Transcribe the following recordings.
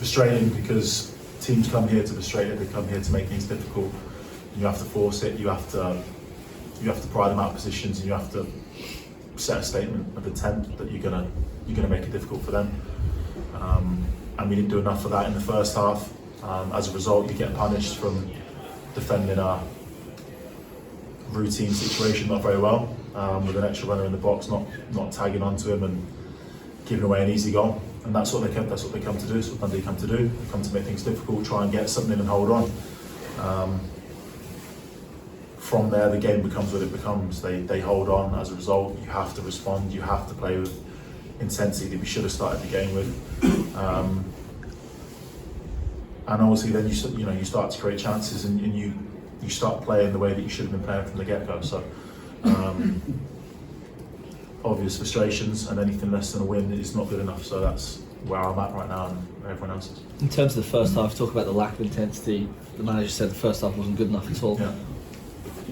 frustrating because teams come here to frustrate it. They come here to make things difficult. You have to force it. You have to pry them out of positions, and you have to set a statement of intent that you're gonna make it difficult for them. And we didn't do enough of that in the first half. As a result, you get punished from defending a routine situation not very well, with an extra runner in the box, not tagging onto him and giving away an easy goal. And that's what they come to do. That's what Dundee come to do. They come to make things difficult, try and get something and hold on. From there, the game becomes what it becomes. They hold on. As a result, you have to respond. You have to play with intensity that we should have started the game with. And obviously, then you start to create chances, and you start playing the way that you should have been playing from the get-go. So obvious frustrations, and anything less than a win is not good enough. So that's where I'm at right now, and everyone else is. In terms of the first half, talk about the lack of intensity. The manager said the first half wasn't good enough at all. Yeah.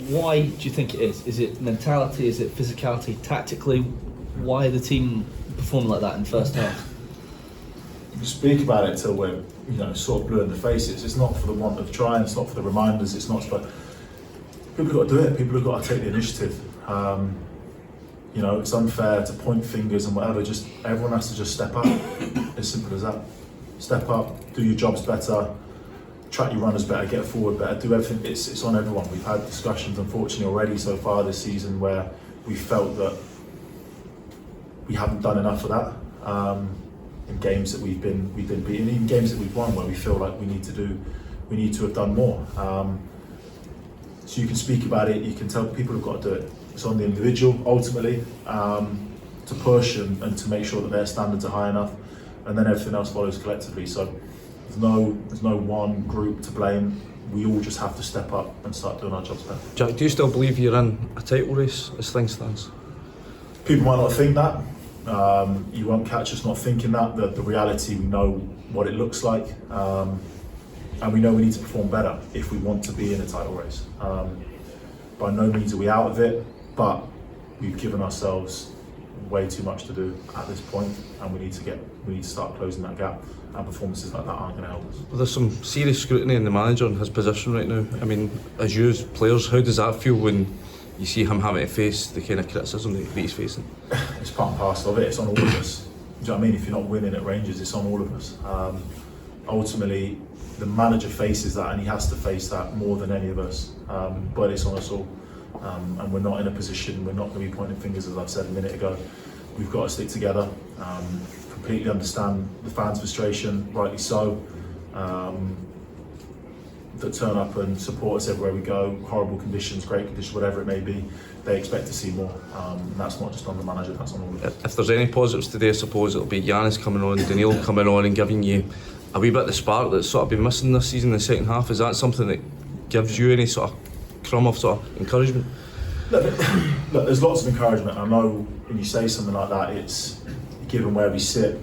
Why do you think it is? Is it mentality? Is it physicality? Tactically, why are the team performing like that in the first half? You speak about it till we're sort of blue in the faces. It's not for the want of trying. It's not for the reminders. It's not. But people have got to do it. People have got to take the initiative. It's unfair to point fingers and whatever. Just everyone has to just step up. As simple as that. Step up. Do your jobs better. Track your runners better, get forward better, do everything. It's on everyone. We've had discussions, unfortunately, already so far this season where we felt that we haven't done enough of that in games that we've been beaten, even games that we've won where we feel like we need to have done more. So you can speak about it, you can tell people have got to do it. It's on the individual ultimately to push and to make sure that their standards are high enough, and then everything else follows collectively. So there's no one group to blame. We all just have to step up and start doing our jobs better. Jack, do you still believe you're in a title race as things stands? People might not think that. You won't catch us not thinking that. The reality, we know what it looks like, and we know we need to perform better if we want to be in a title race. By no means are we out of it, but we've given ourselves way too much to do at this point, and we need to start closing that gap. And performances like that aren't going to help us. Well, there's some serious scrutiny in the manager and his position right now. I mean, as you as players, how does that feel when you see him having to face the kind of criticism that he's facing? It's part and parcel of it. It's on all of us. Do you know what I mean? If you're not winning at Rangers, it's on all of us. Ultimately, the manager faces that, and he has to face that more than any of us. But it's on us all. And we're not in a position, we're not going to be pointing fingers, as I've said a minute ago. We've got to stick together. Completely understand the fans' frustration, rightly so, that turn up and support us everywhere we go. Horrible conditions, great conditions, whatever it may be, they expect to see more. And that's not just on the manager, that's on all of us. If there's any positives today, I suppose it'll be Giannis coming on, Daniil coming on and giving you a wee bit of the spark that's sort of been missing this season in the second half. Is that something that gives you any sort of crumb of sort of encouragement? Look, there's lots of encouragement. I know when you say something like that, it's given where we sit.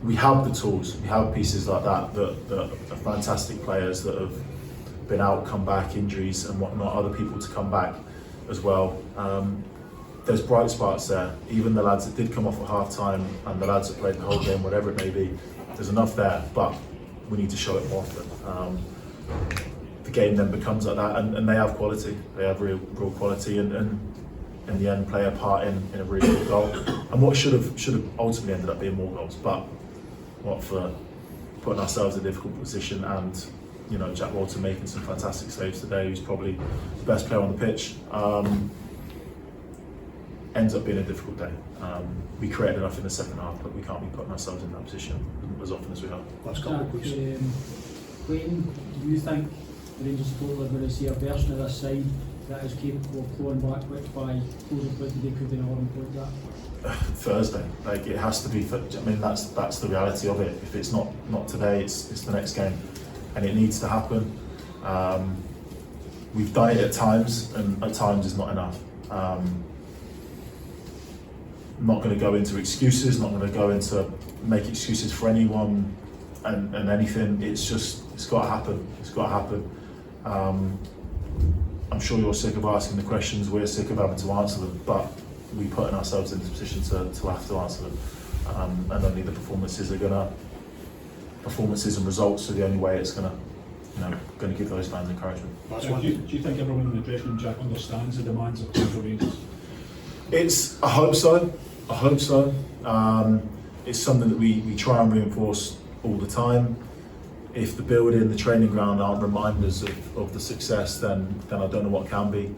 We have the tools, we have pieces like that are fantastic players that have been out, come back, injuries and whatnot, other people to come back as well. There's bright spots there. Even the lads that did come off at half time and the lads that played the whole game, whatever it may be, there's enough there, but we need to show it more often. The game then becomes like that, and they have quality. They have real quality, and in the end play a part in a really good goal. And what should have ultimately ended up being more goals, but what for putting ourselves in a difficult position, and Jack Walton making some fantastic saves today, who's probably the best player on the pitch, ends up being a difficult day. We created enough in the second half, but we can't be putting ourselves in that position as often as we have. Last couple of questions. Clayton, do you think the Rangers supporters are going to see a version of this side that is capable of clawing back, which by closing play today could be an 11 point gap? Thursday, it has to be. I mean, that's the reality of it. If it's not today, it's the next game, and it needs to happen. We've done it at times, and at times is not enough. Not going to go into excuses. Not going to go into make excuses for anyone and anything. It's got to happen. It's got to happen. I'm sure you're sick of asking the questions. We're sick of having to answer them, but we putting ourselves in this position to have to answer them, and only the performances are going to performances and results are the only way it's going to give those fans encouragement. Do you think everyone in the dressing room, Jack, understands the demands of playing for Rangers? I hope so. It's something that we try and reinforce all the time. If the building, the training ground aren't reminders of the success, then I don't know what can be.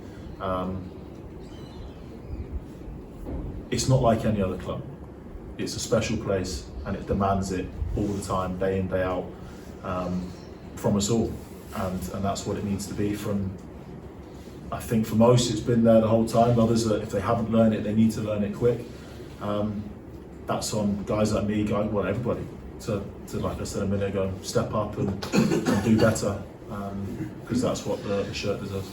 It's not like any other club. It's a special place, and it demands it all the time, day in, day out, from us all. And that's what it needs to be from, I think for most it's been there the whole time. Others, if they haven't learned it, they need to learn it quick. That's on guys like me, everybody, to like I said a minute ago, step up and do better, because that's what the shirt deserves.